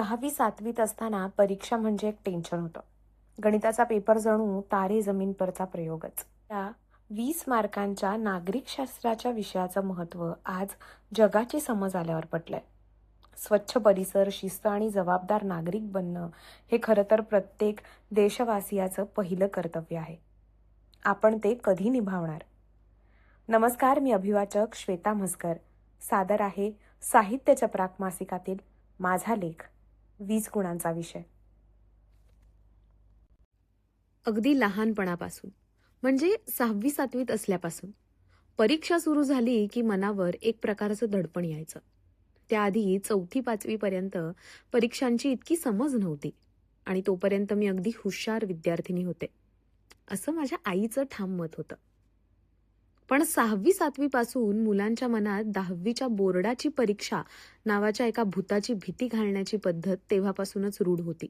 6वी 7वीत असताना परीक्षा म्हणजे एक टेन्शन होतं. गणिताचा पेपर जणू तारे जमीन परचा प्रयोगच. त्या 20 मार्कांच्या नागरिकशास्त्राच्या विषयाचं महत्त्व आज जगाची समज आल्यावर पटलंय. स्वच्छ परिसर, शिस्त आणि जबाबदार नागरिक बनणं हे खरं तर प्रत्येक देशवासियाचं पहिलं कर्तव्य आहे. आपण ते कधी निभावणार? नमस्कार, मी अभिवाचक श्वेता म्हसकर. सादर आहे साहित्य चपराक मासिकातील माझा लेख 20 गुणांचा विषय. अगदी लहानपणापासून म्हणजे 6वी 7वीत असल्यापासून परीक्षा सुरू झाली की मनावर एक प्रकारचं दडपण यायचं. त्याआधी 4थी 5वी पर्यंत परीक्षांची इतकी समज नव्हती आणि तोपर्यंत मी अगदी हुशार विद्यार्थिनी होते असं माझ्या आईचं ठाम मत होतं. पण 6वी 7वी पासून मुलांच्या मनात 10वीच्या बोर्डाची परीक्षा नावाच्या एका भूताची भीती घालण्याची पद्धत तेव्हापासूनच रूढ होती.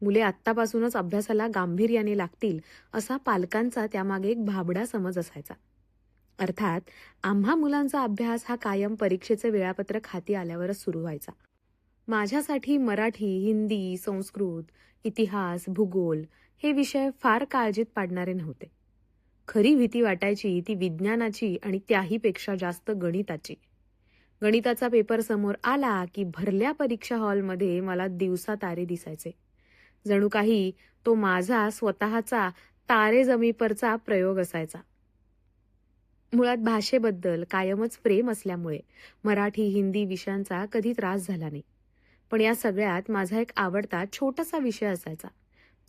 मुले आत्तापासूनच अभ्यासाला गांभीर्याने लागतील असा पालकांचा त्यामागे एक भाबडा समज असायचा. अर्थात आम्हा मुलांचा अभ्यास हा कायम परीक्षेचे वेळापत्रक हाती आल्यावरच सुरू व्हायचा. माझ्यासाठी मराठी, हिंदी, संस्कृत, इतिहास, भूगोल हे विषय फार काळजीत पाडणारे नव्हते. खरी भीती वाटायची ती विज्ञानाची आणि त्याहीपेक्षा जास्त गणिताची. गणिताचा पेपर समोर आला की भरल्या परीक्षा हॉलमध्ये मला दिवसा तारे दिसायचे. जणू काही तो माझा स्वतःचा तारे जमीपरचा प्रयोग असायचा. मुळात भाषेबद्दल कायमच प्रेम असल्यामुळे मराठी, हिंदी विषयांचा कधी त्रास झाला नाही. पण या सगळ्यात माझा एक आवडता छोटासा विषय असायचा,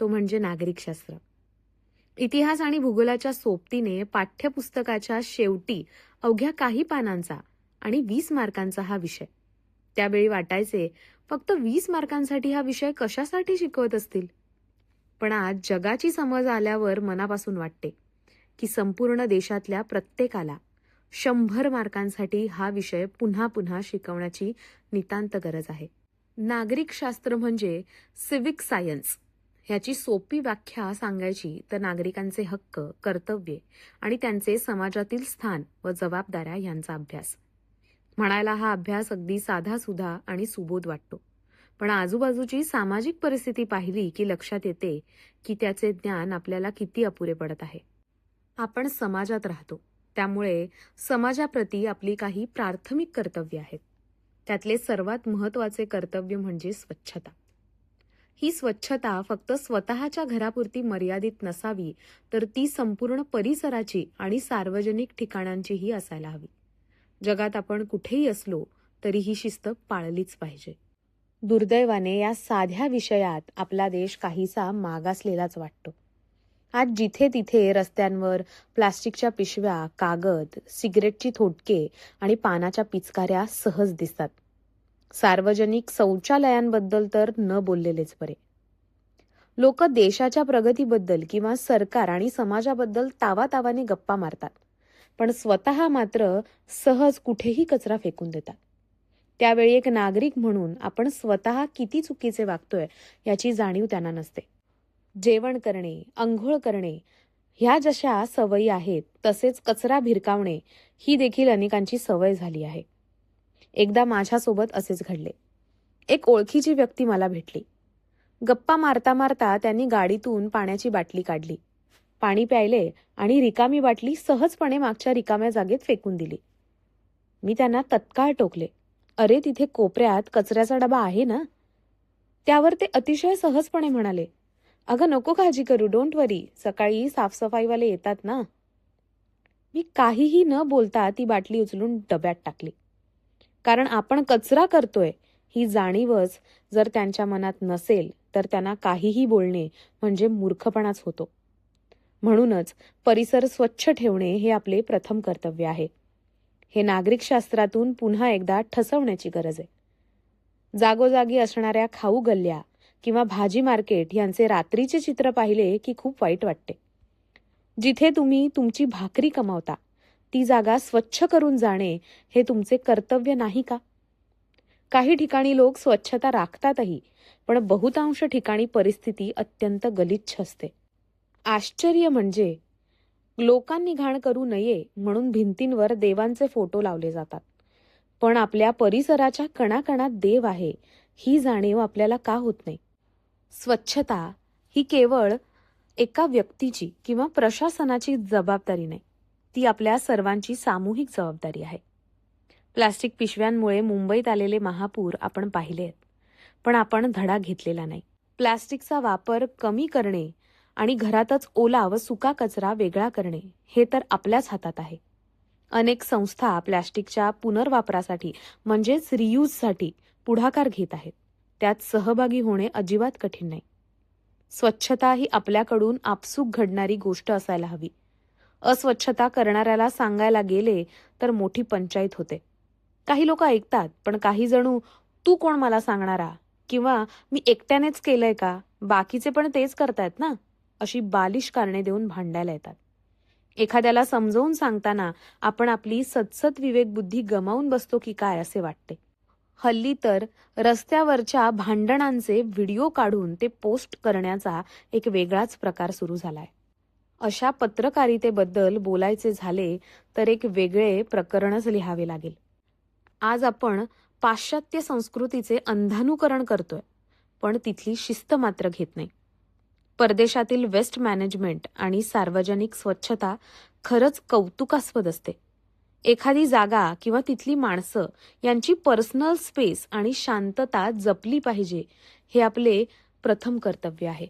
तो म्हणजे नागरिकशास्त्र. इतिहास आणि भूगोलाच्या सोबतीने पाठ्यपुस्तकाच्या शेवटी अवघ्या काही पानांचा आणि 20 मार्कांचा हा विषय. त्यावेळी वाटायचे फक्त 20 मार्कांसाठी हा विषय कशासाठी शिकवत असतील. पण आज जगाची समज आल्यावर मनापासून वाटते की संपूर्ण देशातल्या प्रत्येकाला 100 मार्कांसाठी हा विषय पुन्हा पुन्हा शिकवण्याची नितांत गरज आहे. नागरिकशास्त्र म्हणजे सिव्हिक सायन्स. ह्याची सोपी व्याख्या सांगायची तर नागरिकांचे हक्क, कर्तव्ये आणि त्यांचे समाजातील स्थान व जबाबदाऱ्या यांचा अभ्यास. म्हणायला हा अभ्यास अगदी साधासुधा आणि सुबोध वाटतो, पण आजूबाजूची सामाजिक परिस्थिती पाहिली की लक्षात येते की त्याचे ज्ञान आपल्याला किती अपुरे पडत आहे. आपण समाजात राहतो, त्यामुळे समाजाप्रती आपली काही प्राथमिक कर्तव्ये आहेत. त्यातले सर्वात महत्त्वाचे कर्तव्य म्हणजे स्वच्छता. ही स्वच्छता फक्त स्वतःच्या घरापुरती मर्यादित नसावी, तर ती संपूर्ण परिसराची आणि सार्वजनिक ठिकाणांचीही असायला हवी. जगात आपण कुठेही असलो तरी ही शिस्त पाळलीच पाहिजे. दुर्दैवाने या साध्या विषयात आपला देश काहीसा मागासलेलाच वाटतो. आज जिथे तिथे रस्त्यांवर प्लास्टिकच्या पिशव्या, कागद, सिगरेटची थोटके आणि पानाच्या पिचकाऱ्या सहज दिसतात. सार्वजनिक शौचालयांबद्दल तर न बोललेलेच बरे. लोक देशाच्या प्रगतीबद्दल किंवा सरकार आणि समाजाबद्दल तावातावाने गप्पा मारतात, पण स्वतः मात्र सहज कुठेही कचरा फेकून देतात. त्यावेळी एक नागरिक म्हणून आपण स्वतः किती चुकीचे वागतोय याची जाणीव त्यांना नसते. जेवण करणे, अंघोळ करणे ह्या जशा सवयी आहेत, तसेच कचरा भिरकावणे ही देखील अनेकांची सवय झाली आहे. एकदा माझ्यासोबत असेच घडले. एक ओळखीची व्यक्ती मला भेटली. गप्पा मारता मारता त्यांनी गाडीतून पाण्याची बाटली काढली, पाणी प्यायले आणि रिकामी बाटली सहजपणे मागच्या रिकाम्या जागेत फेकून दिली. मी त्यांना तत्काळ टोकले, अरे तिथे कोपऱ्यात कचऱ्याचा डबा आहे ना. त्यावर ते अतिशय सहजपणे म्हणाले, अगं नको काळजी करू, डोंट वरी, सकाळी साफसफाईवाले येतात ना. मी काहीही न बोलता ती बाटली उचलून डब्यात टाकली. कारण आपण कचरा करतोय ही जाणीवच जर त्यांच्या मनात नसेल तर त्यांना काहीही बोलणे म्हणजे मूर्खपणाच होतो. म्हणूनच परिसर स्वच्छ ठेवणे हे आपले प्रथम कर्तव्य आहे. हे नागरिकशास्त्रातून पुन्हा एकदा ठसवण्याची गरज आहे. जागोजागी असणाऱ्या खाऊ गल्ल्या किंवा भाजी मार्केट यांचे रात्रीचे चित्र पाहिले की खूप वाईट वाटते. जिथे तुम्ही तुमची भाकरी कमावता ती जागा स्वच्छ करून जाणे हे तुमचे कर्तव्य नाही का? काही ठिकाणी लोक स्वच्छता राखतातही, पण बहुतांश ठिकाणी परिस्थिती अत्यंत गलिच्छ असते. आश्चर्य म्हणजे लोकांनी घाण करू नये म्हणून भिंतींवर देवांचे फोटो लावले जातात, पण आपल्या परिसराच्या कणाकणात देव आहे ही जाणीव आपल्याला का होत नाही? स्वच्छता ही केवळ एका व्यक्तीची किंवा प्रशासनाची जबाबदारी नाही, ती आपल्या सर्वांची सामूहिक जबाबदारी आहे. प्लास्टिक पिशव्यांमुळे मुंबईत आलेले महापूर आपण पाहिले आहेत, पण आपण धडा घेतलेला नाही. प्लास्टिकचा वापर कमी करणे आणि घरातच ओला व सुका कचरा वेगळा करणे हे तर आपल्याच हातात आहे. अनेक संस्था प्लास्टिकच्या पुनर्वापरासाठी म्हणजेच रियूजसाठी पुढाकार घेत आहेत. त्यात सहभागी होणे अजिबात कठीण नाही. स्वच्छता ही आपल्याकडून आपसूक घडणारी गोष्ट असायला हवी. अस्वच्छता करणाऱ्याला सांगायला गेले तर मोठी पंचायत होते. काही लोक ऐकतात, पण काही जणू तू कोण मला सांगणारा किंवा मी एकट्यानेच केलंय का, बाकीचे पण तेच करतायत ना, अशी बालिश कारणे देऊन भांडायला येतात. एखाद्याला समजावून सांगताना आपण आपली सदसद विवेकबुद्धी गमावून बसतो की काय असे वाटते. हल्ली तर रस्त्यावरच्या भांडणांचे व्हिडिओ काढून ते पोस्ट करण्याचा एक वेगळाच प्रकार सुरू झालाय. अशा पत्रकारितेबद्दल बोलायचे झाले तर एक वेगळे प्रकरणच लिहावे लागेल. आज आपण पाश्चात्य संस्कृतीचे अंधानुकरण करतोय, पण तिथली शिस्त मात्र घेत नाही. परदेशातील वेस्ट मॅनेजमेंट आणि सार्वजनिक स्वच्छता खरंच कौतुकास्पद असते. एखादी जागा किंवा तिथली माणसं यांची पर्सनल स्पेस आणि शांतता जपली पाहिजे, हे आपले प्रथम कर्तव्य आहे.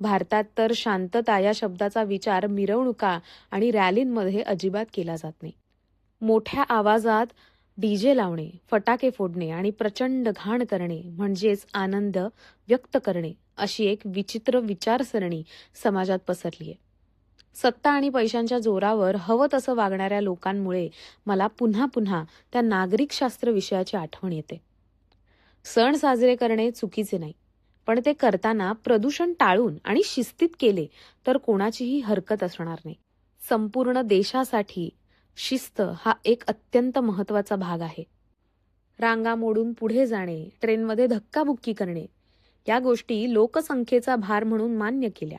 भारतात तर शांतता या शब्दाचा विचार मिरवणुका आणि रॅलींमध्ये अजिबात केला जात नाही. मोठ्या आवाजात डीजे लावणे, फटाके फोडणे आणि प्रचंड घाण करणे म्हणजेच आनंद व्यक्त करणे, अशी एक विचित्र विचारसरणी समाजात पसरली आहे. सत्ता आणि पैशांच्या जोरावर हवं तसं वागणाऱ्या लोकांमुळे मला पुन्हा पुन्हा त्या नागरिकशास्त्र विषयाची आठवण येते. सण साजरे करणे चुकीचे नाही, पण ते करताना प्रदूषण टाळून आणि शिस्तीत केले तर कोणाचीही हरकत असणार नाही. संपूर्ण देशासाठी शिस्त हा एक अत्यंत महत्त्वाचा भाग आहे. रांगा मोडून पुढे जाणे, ट्रेनमध्ये धक्काबुक्की करणे, या गोष्टी लोकसंख्येचा भार म्हणून मान्य केल्या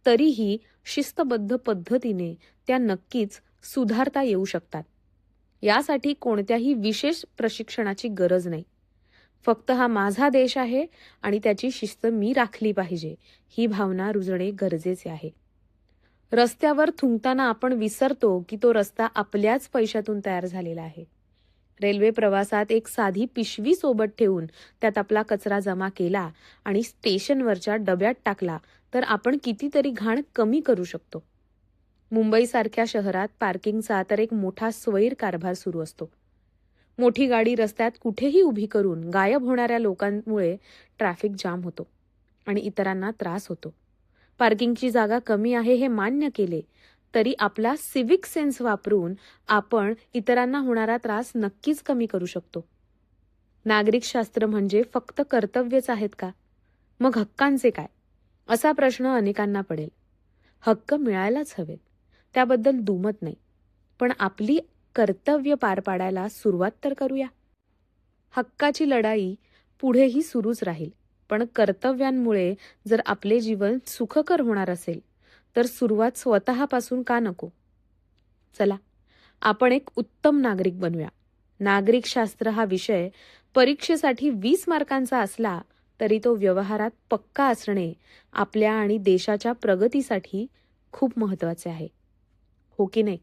तरीही शिस्तबद्ध पद्धतीने त्या नक्कीच सुधारता येऊ शकतात. यासाठी कोणत्याही विशेष प्रशिक्षणाची गरज नाही. फक्त हा माझा देश आहे आणि त्याची शिस्त मी राखली पाहिजे, ही भावना रुजणे गरजेचे आहे. रस्त्यावर थुंकताना आपण विसरतो की तो रस्ता आपल्याच पैशातून तयार झालेला आहे. रेल्वे प्रवासात एक साधी पिशवी सोबत ठेवून त्यात आपला कचरा जमा केला आणि स्टेशनवरच्या डब्यात टाकला तर आपण कितीतरी घाण कमी करू शकतो. मुंबईसारख्या शहरात पार्किंगचा तर एक मोठा स्वैर कारभार सुरू असतो. मोठी गाडी रस्त्यात कुठेही उभी करून गायब होणाऱ्या लोकांमुळे ट्रॅफिक जाम होतो आणि इतरांना त्रास होतो. पार्किंगची जागा कमी आहे हे मान्य केले तरी आपला सिव्हिक सेन्स वापरून आपण इतरांना होणारा त्रास नक्कीच कमी करू शकतो. नागरिकशास्त्र म्हणजे फक्त कर्तव्यच आहेत का? मग हक्कांचे काय? असा प्रश्न अनेकांना पडेल. हक्क मिळायलाच हवेत, त्याबद्दल दुमत नाही, पण आपली कर्तव्य पार पाडायला सुरुवात तर करूया. हक्काची लढाई पुढेही सुरूच राहील, पण कर्तव्यांमुळे जर आपले जीवन सुखकर होणार असेल तर सुरुवात स्वतःपासून का नको? चला, आपण एक उत्तम नागरिक बनूया. नागरिकशास्त्र हा विषय परीक्षेसाठी 20 मार्कांचा असला तरी तो व्यवहारात पक्का असणे आपल्या आणि देशाच्या प्रगतीसाठी खूप महत्त्वाचे आहे. हो की नाही?